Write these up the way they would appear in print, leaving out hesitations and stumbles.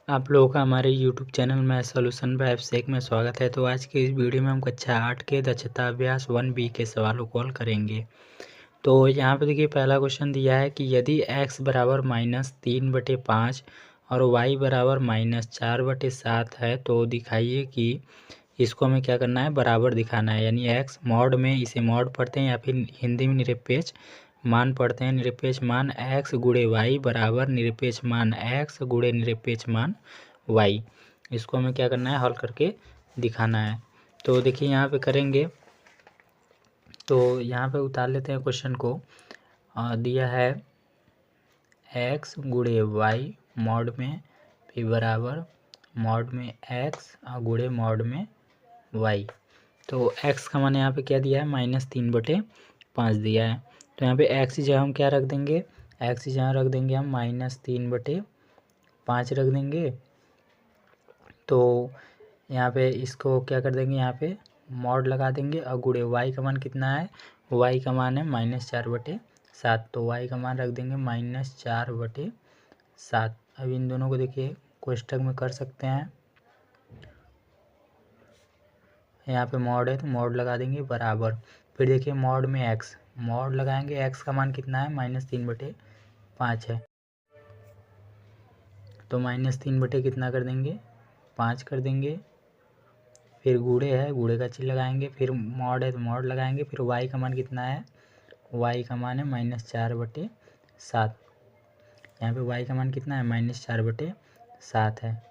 आप लोगों का हमारे यूट्यूब चैनल में सॉल्यूशन बाय अभिषेक में स्वागत है। तो आज के इस वीडियो में हम कक्षा 8 के दक्षता अभ्यास 1B के सवालों को हल करेंगे। तो यहाँ पे देखिए पहला क्वेश्चन दिया है कि यदि x बराबर -3/5 और y बराबर -4/7 है तो दिखाइए कि इसको हमें क्या करना है, बराबर दिखाना है। यानी x मॉड में इसे मॉड पढ़ते हैं या फिर हिंदी में निरपेक्ष मान पढ़ते हैं। निरपेक्ष मान x गुणे y बराबर निरपेक्ष मान x गुणे निरपेक्ष मान y। इसको हमें क्या करना है, हल करके दिखाना है। तो देखिए यहाँ पे करेंगे तो यहाँ पे उतार लेते हैं क्वेश्चन को। दिया है x गुणे y मॉड में फिर बराबर मॉड में x गुणे मॉड में y। तो x का मान यहाँ पे क्या दिया है, -3/5 दिया है। तो यहाँ पे x की जगह हम क्या रख देंगे, x की जगह रख देंगे हम -3/5 रख देंगे। तो यहाँ पे इसको क्या कर देंगे, यहाँ पे मॉड लगा देंगे और गुणे y का मान कितना है, y का मान है -4/7। तो y का मान रख देंगे -4/7। अब इन दोनों को देखिए कोष्ठक में कर सकते हैं। यहाँ पे मॉड है तो मॉड लगा देंगे बराबर। फिर देखिए मॉड में x मॉड लगाएंगे, x का मान कितना है, -3/5 है। तो -3 कितना कर देंगे, 5 कर देंगे। फिर गुणे है, गुणे का चिन्ह लगाएंगे। फिर मॉड है तो मॉड लगाएंगे। फिर y का मान कितना है, y का मान है -4/7। यहाँ पे y का मान कितना है, -4/7 है।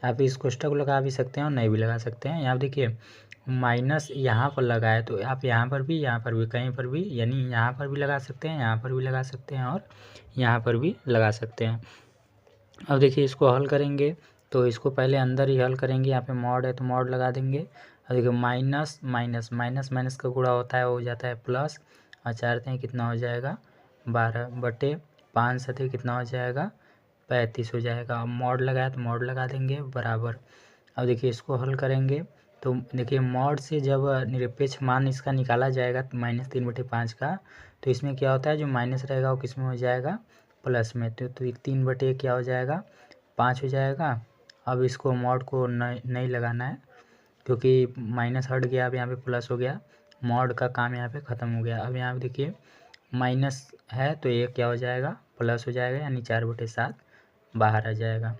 आप इस कोष्ठक को लगा भी सकते हैं और नहीं भी लगा सकते हैं। यहाँ देखिए माइनस यहाँ पर लगा है तो आप यहाँ पर भी कहीं पर भी, यानी यहाँ पर भी लगा सकते हैं, यहाँ पर भी लगा सकते हैं और यहाँ पर भी लगा सकते हैं। अब देखिए इसको हल करेंगे तो इसको पहले अंदर ही हल करेंगे। यहाँ पे मॉड है तो मॉड लगा देंगे। और देखिए माइनस माइनस माइनस माइनस का गुणा होता है, वो हो जाता है प्लस। और चारते हैं कितना हो जाएगा, 12/5 सतह कितना हो जाएगा, 35 हो जाएगा। अब मॉड लगाया तो मॉड लगा देंगे बराबर। अब देखिए इसको हल करेंगे तो देखिए मॉड से जब निरपेक्ष मान इसका निकाला जाएगा -3/5 का, तो इसमें क्या होता है, जो माइनस रहेगा वो किस में हो जाएगा, प्लस में। तो 3 क्या हो जाएगा, 5 हो जाएगा। अब इसको मॉड को नहीं लगाना है क्योंकि माइनस हट गया, अब यहाँ पे प्लस हो गया। मॉड का काम यहाँ पे ख़त्म हो गया। अब यहाँ पे देखिए माइनस है तो ये क्या हो जाएगा, प्लस हो जाएगा, यानी 4/7 बाहर आ जाएगा।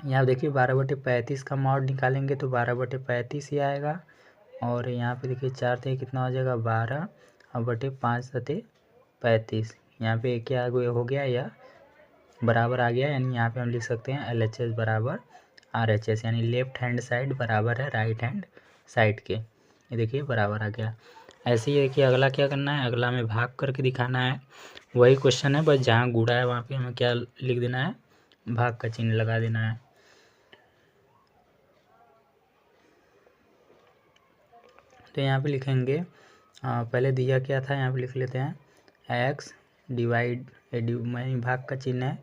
यहाँ देखिए 12/35 का मॉड निकालेंगे तो 12/35 ही आएगा। और यहाँ पे देखिए 4 से कितना हो जाएगा, 12 और बटे 5 सते 35। यहाँ पे क्या हो गया, यह बराबर आ गया। यानी यहाँ पे हम लिख सकते हैं LHS बराबर RHS, यानी लेफ्ट हैंड साइड बराबर है राइट हैंड साइड के। ये देखिए बराबर आ गया। ऐसे ही देखिए अगला क्या करना है, अगला में भाग करके दिखाना है। वही क्वेश्चन है, बस जहाँ गुणा है वहाँ पे हमें क्या लिख देना है, भाग का चिन्ह लगा देना है। तो यहाँ पे लिखेंगे, पहले दिया क्या था, यहाँ पे लिख लेते हैं x डिवाइड भाग का चिन्ह है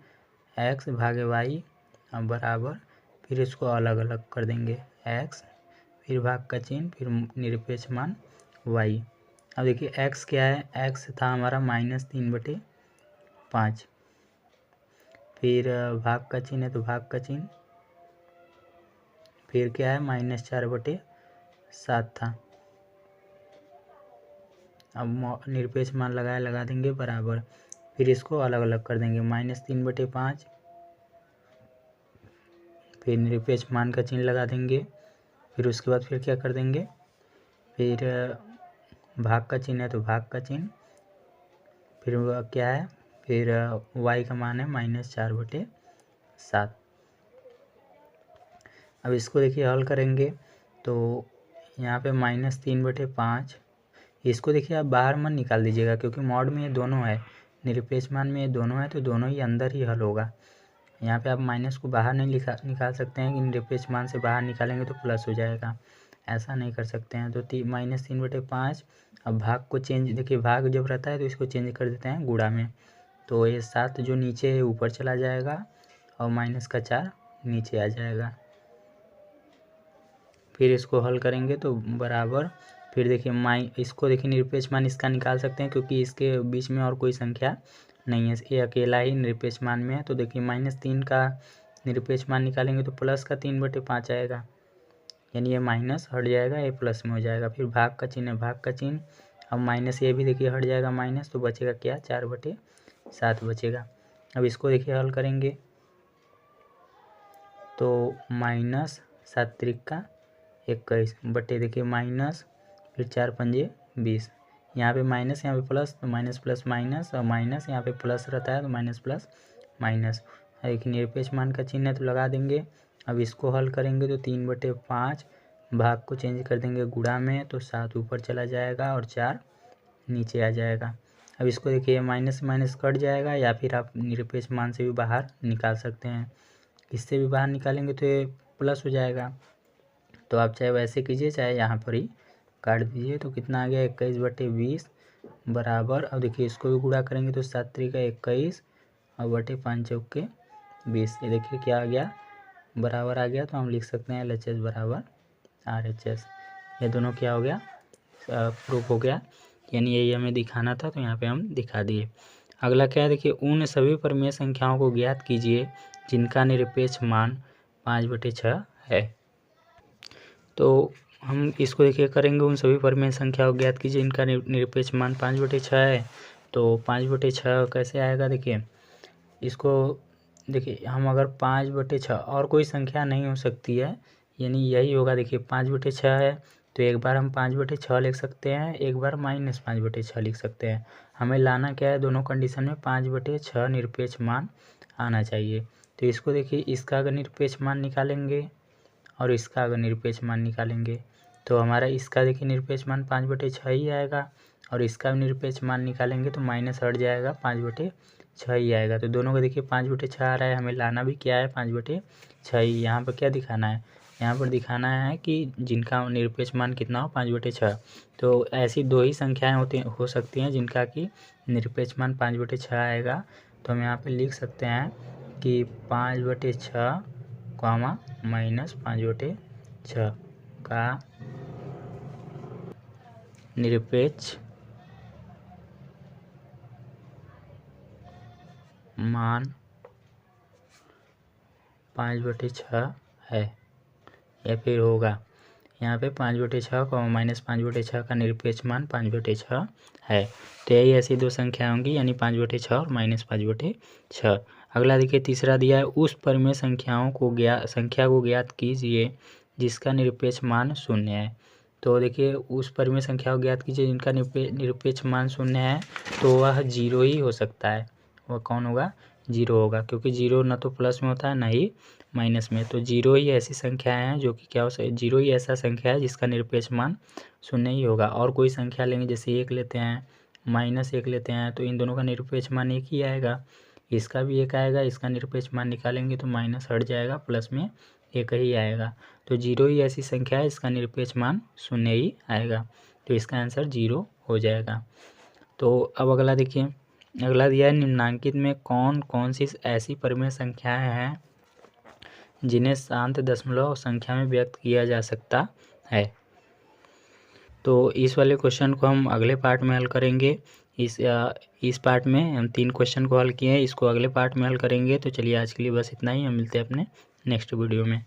x भागे y बराबर। फिर इसको अलग अलग कर देंगे, x फिर भाग का चिन्ह फिर निरपेक्ष मान y। अब देखिए x क्या है, x था हमारा -3/5। फिर भाग का चिन्ह है तो भाग का चिन्ह, फिर क्या है -4/7 था। अब निरपेक्ष मान लगा देंगे बराबर। फिर इसको अलग अलग कर देंगे, -3/5 फिर निरपेक्ष मान का चिन्ह लगा देंगे। फिर उसके बाद फिर क्या कर देंगे, फिर भाग का चिन्ह है तो भाग का चिन्ह, फिर क्या है, फिर y का मान है -4/7। अब इसको देखिए हल करेंगे तो यहाँ पे -3/5, इसको देखिए आप बाहर मत निकाल दीजिएगा क्योंकि मॉड में ये दोनों है, निरपेक्ष मान में ये दोनों है, तो दोनों ही अंदर ही हल होगा। यहाँ पे आप माइनस को बाहर नहीं निकाल सकते हैं कि निरपेक्ष मान से बाहर निकालेंगे तो प्लस हो जाएगा, ऐसा नहीं कर सकते हैं। तो -3/5। अब भाग को चेंज, देखिए भाग जब रहता है तो इसको चेंज कर देते हैं गुणा में। तो ये 7 जो नीचे है ऊपर चला जाएगा और -4 नीचे आ जाएगा। फिर इसको हल करेंगे तो बराबर। फिर देखिए इसको देखिए निरपेक्ष मान इसका निकाल सकते हैं क्योंकि इसके बीच में और कोई संख्या नहीं है, ये अकेला ही निरपेक्ष मान में है। तो देखिए -3 का निरपेक्ष मान निकालेंगे तो प्लस का 3/5 आएगा, यानी ये माइनस हट जाएगा, ये प्लस में हो जाएगा। फिर भाग का चिन्ह है, भाग का चिन्ह, अब माइनस ये भी देखिए हट जाएगा माइनस, तो बचेगा क्या, 4/7 बचेगा। अब इसको देखिए हल करेंगे तो -7×21 बटे देखिए माइनस, फिर 4×5=20, यहाँ पे माइनस यहाँ पे प्लस, तो माइनस प्लस माइनस, और माइनस यहाँ पे प्लस रहता है तो माइनस प्लस माइनस। एक निरपेक्ष मान का चिन्ह है तो लगा देंगे। अब इसको हल करेंगे तो 3/5, भाग को चेंज कर देंगे गुणा में, तो 7 ऊपर चला जाएगा और 4 नीचे आ जाएगा। अब इसको देखिए माइनस माइनस कट जाएगा, या फिर आप निरपेक्ष मान से भी बाहर निकाल सकते हैं। इससे भी बाहर निकालेंगे तो ये प्लस हो जाएगा, तो आप चाहे वैसे कीजिए चाहे यहाँ पर ही काट दीजिए। तो कितना आ गया, 21/20 बराबर, अब देखिए इसको भी गुणा करेंगे तो 7×21 और बटे 5×4=20, ये देखिए क्या आ गया, बराबर आ गया। तो हम लिख सकते हैं LHS बराबर RHS। ये दोनों क्या हो गया, प्रूफ हो गया, यानी यही हमें दिखाना था, तो यहाँ पे हम दिखा दिए। अगला क्या है, देखिए उन सभी परिमेय संख्याओं को ज्ञात कीजिए जिनका निरपेक्ष मान 5/6 है। तो हम इसको देखिए करेंगे, उन सभी परिमेय संख्याओं को ज्ञात कीजिए इनका निरपेक्ष मान 5/6 है। तो 5/6 कैसे आएगा, देखिए इसको देखिए हम अगर 5/6 और कोई संख्या नहीं हो सकती है, यानी यही होगा। देखिए 5/6 है तो एक बार हम 5/6 लिख सकते हैं, एक बार -5/6 लिख सकते हैं। हमें लाना क्या है, दोनों कंडीशन में 5/6 निरपेक्ष मान आना चाहिए। तो इसको देखिए, इसका अगर निरपेक्ष मान निकालेंगे और इसका अगर निरपेक्ष मान निकालेंगे तो हमारा इसका देखिए निरपेक्ष मान 5/6 ही आएगा, और इसका निरपेक्ष मान निकालेंगे तो माइनस हट जाएगा, 5/6 ही आएगा। तो दोनों का देखिए 5/6 आ रहा है, हमें लाना भी क्या है, 5/6 ही। यहाँ पर क्या दिखाना है, यहाँ पर दिखाना है कि जिनका निरपेक्ष मान कितना हो, 5/6। तो ऐसी दो ही संख्याएँ हो सकती हैं जिनका कि निरपेक्ष मान 5/6 आएगा। तो हम यहाँ पे लिख सकते हैं कि 5/6 -5/6 का निरपेक्ष मान 5/6 है, या फिर होगा यहाँ पे 5/6 -5/6 का निरपेक्ष मान 5/6 है। तो यही ऐसी दो संख्या होंगी, यानी 5/6 और -5/6। अगला देखिए तीसरा दिया है, उस परिमेय संख्या को ज्ञात कीजिए जिसका निरपेक्ष मान 0 है। तो देखिए उस परिमेय संख्या को ज्ञात कीजिए जिनका निरपेक्ष मान 0 है, तो वह 0 ही हो सकता है। वह कौन होगा, 0 होगा, क्योंकि 0 न तो प्लस में होता है ना ही माइनस में। तो 0 ही ऐसी संख्याएं हैं जो कि क्या हो सकती है, 0 ही ऐसा संख्या है जिसका निरपेक्ष मान 0 ही होगा। और कोई संख्या लेंगे, जैसे 1 लेते हैं, -1 लेते हैं, तो इन दोनों का निरपेक्ष मान 1 ही आएगा, इसका भी 1 आएगा। इसका निरपेक्ष मान निकालेंगे तो माइनस हट जाएगा, प्लस में 1 ही आएगा। तो 0 ही ऐसी संख्या है इसका निरपेक्ष मान 0 ही आएगा, तो इसका आंसर 0 हो जाएगा। तो अब अगला देखिए, अगला दिया है, निम्नांकित में कौन कौन सी ऐसी परिमेय संख्याएं हैं जिन्हें शांत दशमलव संख्या में व्यक्त किया जा सकता है। तो इस वाले क्वेश्चन को हम अगले पार्ट में हल करेंगे। इस पार्ट में हम 3 क्वेश्चन को हल किए हैं, इसको अगले पार्ट में हल करेंगे। तो चलिए आज के लिए बस इतना ही, हम मिलते हैं अपने नेक्स्ट वीडियो में।